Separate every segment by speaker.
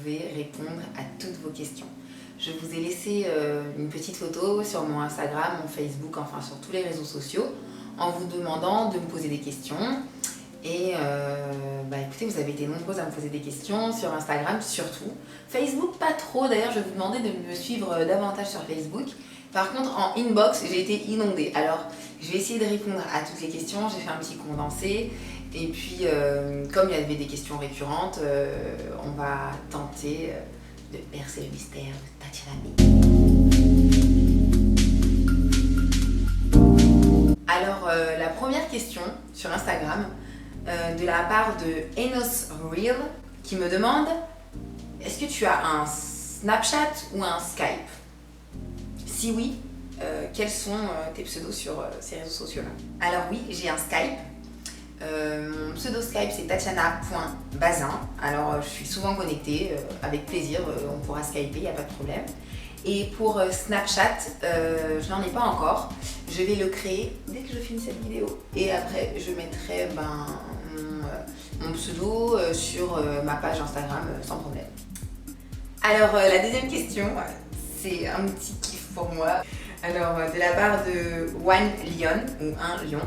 Speaker 1: pouvez répondre à toutes vos questions. Je vous ai laissé une petite photo sur mon Instagram, mon Facebook, enfin sur tous les réseaux sociaux, en vous demandant de me poser des questions. Et écoutez, vous avez été nombreuses à me poser des questions sur Instagram surtout. Facebook pas trop, d'ailleurs je vais vous demander de me suivre davantage sur Facebook. Par contre en inbox j'ai été inondée. Alors je vais essayer de répondre à toutes les questions, j'ai fait un petit condensé. Et puis comme il y avait des questions récurrentes, on va tenter de percer le mystère de Tatiana B. Alors la première question sur Instagram, de la part de Enos Real, qui me demande: est-ce que tu as un Snapchat ou un Skype? Si oui, quels sont tes pseudos sur ces réseaux sociaux-là? Alors oui, j'ai un Skype. Mon pseudo Skype c'est tatiana.bazin. Alors je suis souvent connectée, avec plaisir, on pourra skyper, il n'y a pas de problème. Et pour Snapchat, je n'en ai pas encore. Je vais le créer dès que je finis cette vidéo. Et après, je mettrai mon pseudo sur ma page Instagram sans problème. Alors, la deuxième question, c'est un petit kiff pour moi. Alors, de la part de One Lion, ou un lion,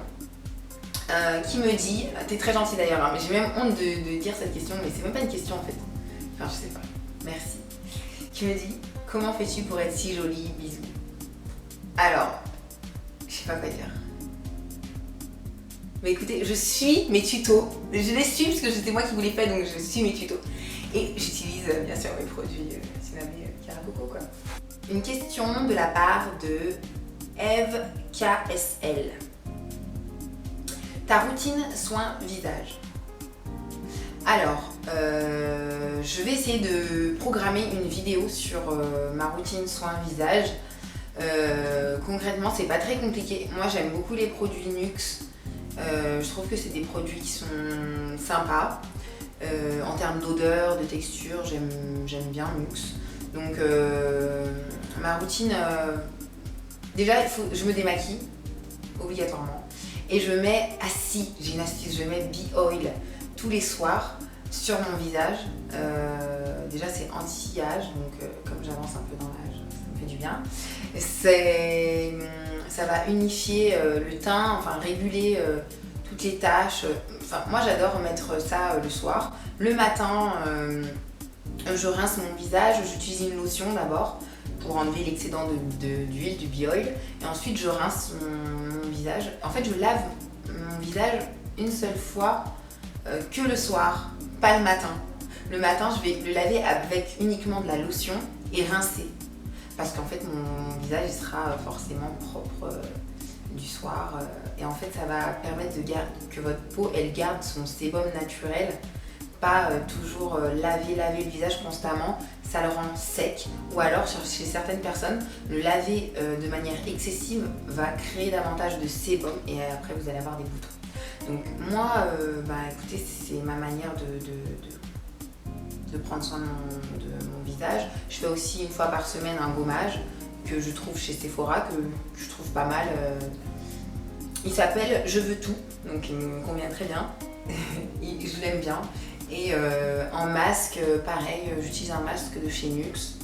Speaker 1: qui me dit, t'es très gentil d'ailleurs, hein, mais j'ai même honte de dire cette question, mais c'est même pas une question en fait. Enfin, je sais pas. Merci. Qui me dit: comment fais-tu pour être si jolie? Bisous. Alors, je sais pas quoi dire. Mais écoutez, je suis mes tutos. Je les suis parce que c'était moi qui vous les fais, donc je suis mes tutos. Et j'utilise bien sûr mes produits Tatiana B Caracoco quoi. Une question de la part de Eve KSL. Ta routine soin visage. Alors, je vais essayer de programmer une vidéo sur ma routine soin visage. Concrètement, c'est pas très compliqué. Moi, j'aime beaucoup les produits NUX. Je trouve que c'est des produits qui sont sympas. En termes d'odeur, de texture, j'aime bien NUX. Donc, ma routine... déjà, je me démaquille, obligatoirement. Et je mets assis, j'ai une astuce, je mets B-Oil tous les soirs sur mon visage. Déjà c'est anti-âge, donc comme j'avance un peu dans l'âge, ça me fait du bien. Ça va unifier le teint, enfin réguler toutes les taches. Enfin, moi j'adore mettre ça le soir. Le matin, je rince mon visage, j'utilise une lotion d'abord pour enlever l'excédent d'huile, du B-Oil. Et ensuite je rince mon visage. En fait je lave mon visage une seule fois que le soir, pas le matin. Le matin je vais le laver avec uniquement de la lotion et rincer. Parce qu'en fait mon visage il sera forcément propre du soir. Et en fait ça va permettre que votre peau elle garde son sébum naturel. Pas toujours laver le visage constamment, ça le rend sec. Ou alors chez certaines personnes, le laver de manière excessive va créer davantage de sébum et après vous allez avoir des boutons. Donc moi, écoutez, c'est ma manière de prendre soin de mon visage. Je fais aussi une fois par semaine un gommage que je trouve chez Sephora, que je trouve pas mal. Il s'appelle Je veux tout, donc il me convient très bien. Je l'aime bien. Et en masque, pareil, j'utilise un masque de chez NUX.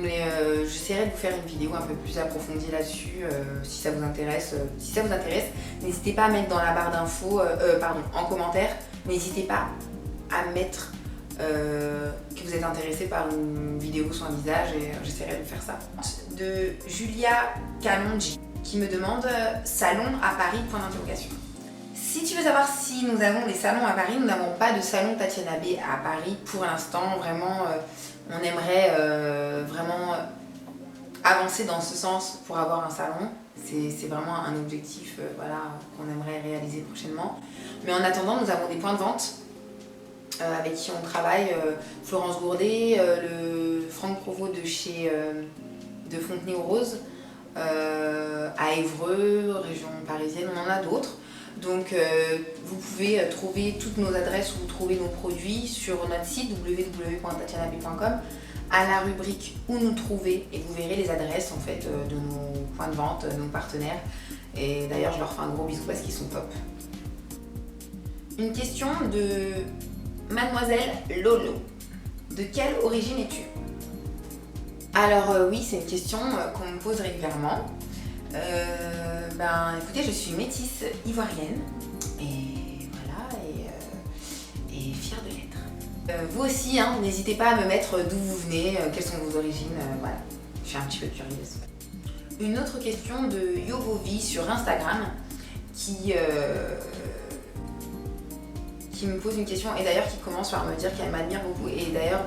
Speaker 1: Mais j'essaierai de vous faire une vidéo un peu plus approfondie là-dessus si ça vous intéresse. Si ça vous intéresse, n'hésitez pas à mettre dans la barre d'infos, en commentaire, n'hésitez pas à mettre que vous êtes intéressé par une vidéo soin visage et j'essaierai de faire ça. De Julia Calongi qui me demande salon à Paris, point d'interrogation. Si tu veux savoir si nous avons des salons à Paris, nous n'avons pas de salon Tatiana B à Paris pour l'instant. Vraiment, on aimerait vraiment avancer dans ce sens pour avoir un salon. C'est vraiment un objectif qu'on aimerait réaliser prochainement. Mais en attendant, nous avons des points de vente avec qui on travaille. Florence Gourdet, le Franck Provost de Fontenay-aux-Roses, à Évreux, région parisienne, on en a d'autres. Donc vous pouvez trouver toutes nos adresses où vous trouvez nos produits sur notre site www.tatianab.com à la rubrique où nous trouver et vous verrez les adresses en fait de nos points de vente, nos partenaires. Et d'ailleurs je leur fais un gros bisou parce qu'ils sont top. Une question de Mademoiselle Lolo De quelle origine es-tu? Alors oui, c'est une question qu'on me pose régulièrement. Écoutez, je suis métisse ivoirienne et voilà, et fière de l'être. Vous aussi, hein, n'hésitez pas à me mettre d'où vous venez, quelles sont vos origines, voilà. Je suis un petit peu curieuse. Une autre question de Yovovi sur Instagram qui me pose une question et d'ailleurs qui commence par me dire qu'elle m'admire beaucoup et d'ailleurs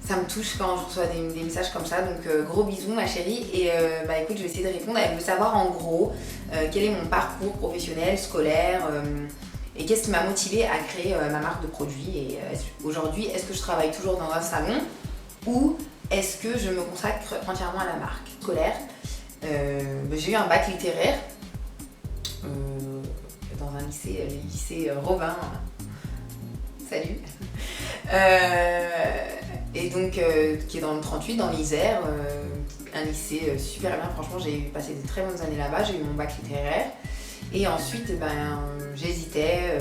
Speaker 1: ça me touche quand je reçois des messages comme ça, donc gros bisous ma chérie et écoute, je vais essayer de répondre. Elle veut savoir en gros quel est mon parcours professionnel, scolaire et qu'est-ce qui m'a motivée à créer ma marque de produits et aujourd'hui est-ce que je travaille toujours dans un salon ou est-ce que je me consacre entièrement à la marque scolaire. J'ai eu un bac littéraire dans un lycée, le lycée Robin, salut, et donc qui est dans le 38, dans l'Isère, un lycée super bien, franchement j'ai passé de très bonnes années là-bas, j'ai eu mon bac littéraire et ensuite j'hésitais,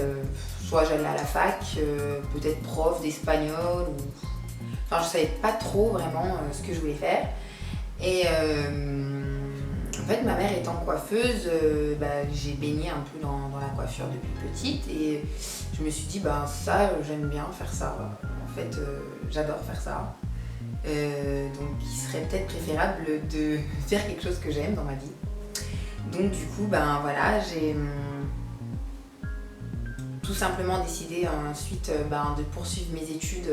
Speaker 1: soit j'allais à la fac, peut-être prof d'espagnol, enfin je savais pas trop vraiment ce que je voulais faire et en fait, ma mère étant coiffeuse, j'ai baigné un peu dans la coiffure depuis petite et je me suis dit, ça, j'aime bien faire ça. En fait, j'adore faire ça. Donc, il serait peut-être préférable de faire quelque chose que j'aime dans ma vie. Donc, du coup, voilà, j'ai tout simplement décidé ensuite de poursuivre mes études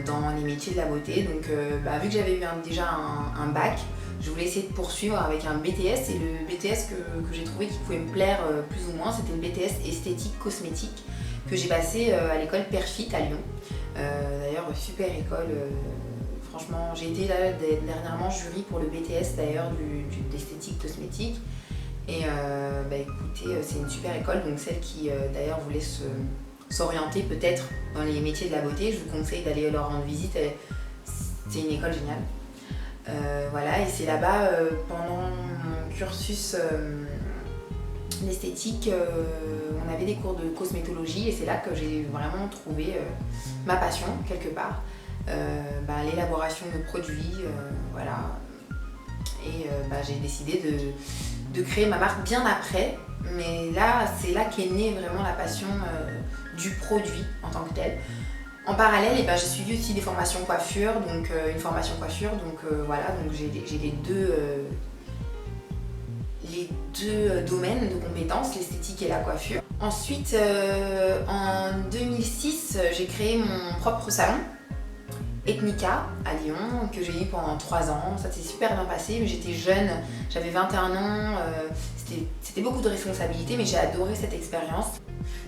Speaker 1: dans les métiers de la beauté. Donc, vu que j'avais eu déjà un bac, je voulais essayer de poursuivre avec un BTS et le BTS que j'ai trouvé qui pouvait me plaire plus ou moins, c'était le BTS esthétique cosmétique que j'ai passé à l'école Perfit à Lyon. D'ailleurs, super école, franchement, j'ai été là dernièrement jury pour le BTS d'ailleurs d'esthétique cosmétique et écoutez, c'est une super école, donc celle qui d'ailleurs voulait s'orienter peut-être dans les métiers de la beauté, je vous conseille d'aller leur rendre visite, c'est une école géniale. Voilà, et c'est là-bas, pendant mon cursus d'esthétique, on avait des cours de cosmétologie et c'est là que j'ai vraiment trouvé ma passion quelque part, l'élaboration de produits, voilà. Et j'ai décidé de créer ma marque bien après, mais là, c'est là qu'est née vraiment la passion du produit en tant que tel. En parallèle, j'ai suivi aussi des formations coiffure, donc une formation coiffure, donc voilà, donc j'ai les deux domaines de compétences, l'esthétique et la coiffure. Ensuite, en 2006, j'ai créé mon propre salon, Ethnica, à Lyon, que j'ai eu pendant 3 ans. Ça s'est super bien passé, mais j'étais jeune, j'avais 21 ans, c'était beaucoup de responsabilités, mais j'ai adoré cette expérience.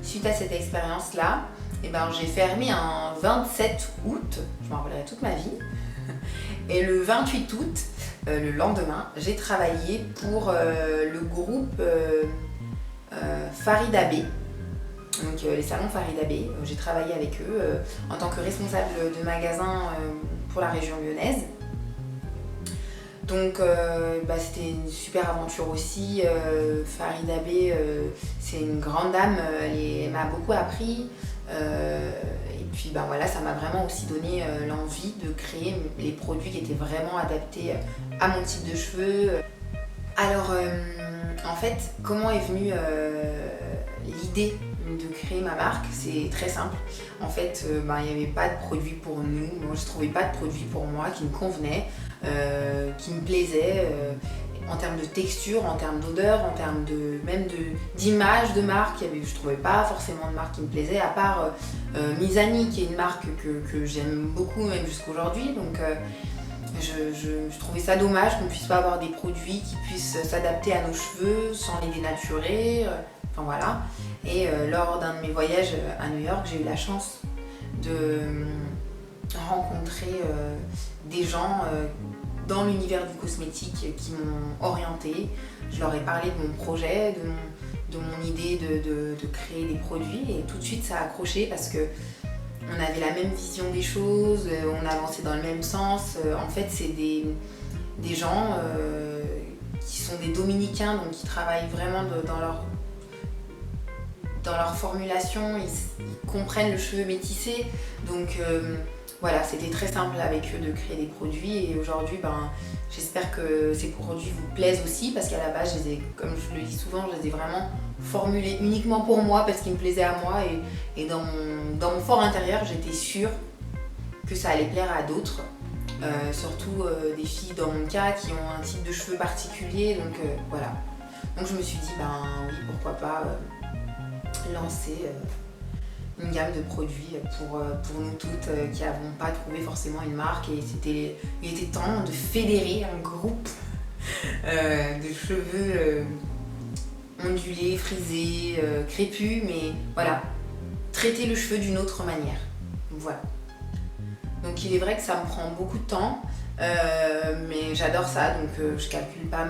Speaker 1: Suite à cette expérience-là, j'ai fermé un 27 août, je m'en rappellerai toute ma vie, et le 28 août, le lendemain, j'ai travaillé pour le groupe Farid Abbé, donc les salons Farid Abbé. J'ai travaillé avec eux en tant que responsable de magasin pour la région lyonnaise. Donc c'était une super aventure aussi. Farid Abbé, c'est une grande dame, elle m'a beaucoup appris. Et puis voilà, ça m'a vraiment aussi donné l'envie de créer les produits qui étaient vraiment adaptés à mon type de cheveux. Alors en fait, comment est venue l'idée de créer ma marque? C'est très simple. En fait, il n'y avait pas de produit pour nous. Moi, je ne trouvais pas de produit pour moi qui me convenait, qui me plaisait. En termes de texture, en termes d'odeur, en termes d'image de marque, je ne trouvais pas forcément de marque qui me plaisait, à part Mizani, qui est une marque que j'aime beaucoup, même jusqu'à aujourd'hui. Donc je trouvais ça dommage qu'on ne puisse pas avoir des produits qui puissent s'adapter à nos cheveux sans les dénaturer. Enfin voilà. Et lors d'un de mes voyages à New York, j'ai eu la chance de rencontrer des gens dans l'univers du cosmétique qui m'ont orientée. Je leur ai parlé de mon projet, de mon idée de créer des produits et tout de suite ça a accroché parce que on avait la même vision des choses, on avançait dans le même sens. En fait, c'est des gens qui sont des dominicains, donc qui travaillent vraiment dans leur formulation, ils comprennent le cheveu métissé. Donc voilà, c'était très simple avec eux de créer des produits. Et aujourd'hui, j'espère que ces produits vous plaisent aussi, parce qu'à la base, comme je le dis souvent, je les ai vraiment formulés uniquement pour moi, parce qu'ils me plaisaient à moi. Et dans mon fort intérieur, j'étais sûre que ça allait plaire à d'autres. Surtout des filles dans mon cas qui ont un type de cheveux particulier, donc voilà. Donc je me suis dit oui, pourquoi pas lancer une gamme de produits pour nous toutes qui n'avons pas trouvé forcément une marque, et il était temps de fédérer un groupe de cheveux ondulés, frisés, crépus, mais voilà, traiter le cheveu d'une autre manière, voilà. Donc il est vrai que ça me prend beaucoup de temps, mais j'adore ça, donc je calcule pas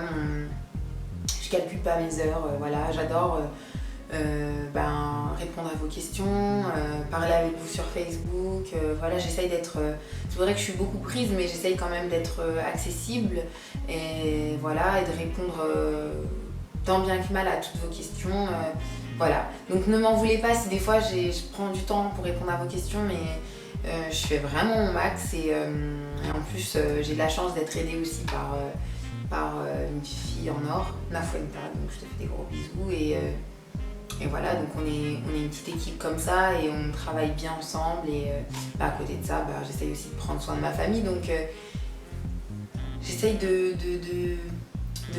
Speaker 1: mes heures, voilà, j'adore répondre à vos questions, parler avec vous sur Facebook, voilà, j'essaye d'être, c'est vrai que je suis beaucoup prise, mais j'essaye quand même d'être accessible, et voilà, et de répondre tant bien que mal à toutes vos questions, voilà. Donc ne m'en voulez pas si des fois je prends du temps pour répondre à vos questions, mais je fais vraiment mon max, et en plus j'ai de la chance d'être aidée aussi par une fille en or, Nafuenta, donc je te fais des gros bisous, et voilà, donc on est une petite équipe comme ça, et on travaille bien ensemble, et à côté de ça, j'essaye aussi de prendre soin de ma famille, donc j'essaye de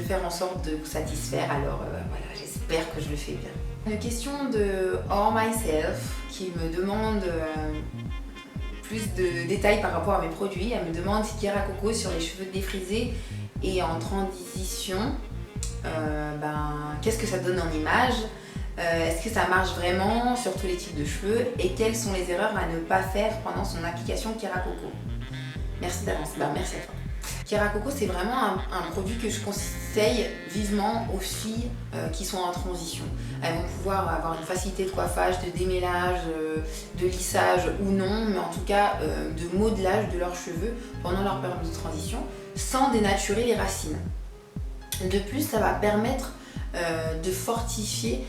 Speaker 1: faire en sorte de vous satisfaire, alors voilà, j'espère que je le fais bien. Une question de Or Myself qui me demande plus de détails par rapport à mes produits. Elle me demande si Keracoco sur les cheveux défrisés et en transition, qu'est-ce que ça donne en image, est-ce que ça marche vraiment sur tous les types de cheveux, et quelles sont les erreurs à ne pas faire pendant son application Keracoco. Merci d'avance, merci à toi. Keracoco, c'est vraiment un produit que je conseille vivement aux filles qui sont en transition. Elles vont pouvoir avoir une facilité de coiffage, de démêlage, de lissage ou non, mais en tout cas de modelage de leurs cheveux pendant leur période de transition, sans dénaturer les racines. De plus, ça va permettre de fortifier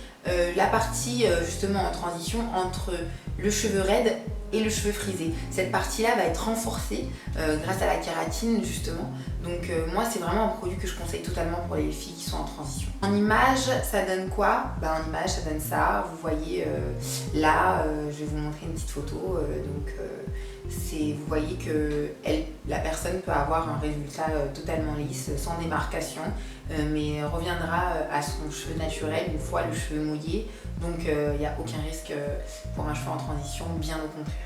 Speaker 1: la partie justement en transition entre le cheveu raide et le cheveu frisé. Cette partie-là va être renforcée grâce à la kératine justement. Donc moi, c'est vraiment un produit que je conseille totalement pour les filles qui sont en transition. En image, ça donne quoi? En image, ça donne ça. Vous voyez là, je vais vous montrer une petite photo. Vous voyez que la personne peut avoir un résultat totalement lisse, sans démarcation, mais reviendra à son cheveu naturel une fois le cheveu mouillé. Donc il n'y a aucun risque pour un cheveu en transition, bien au contraire.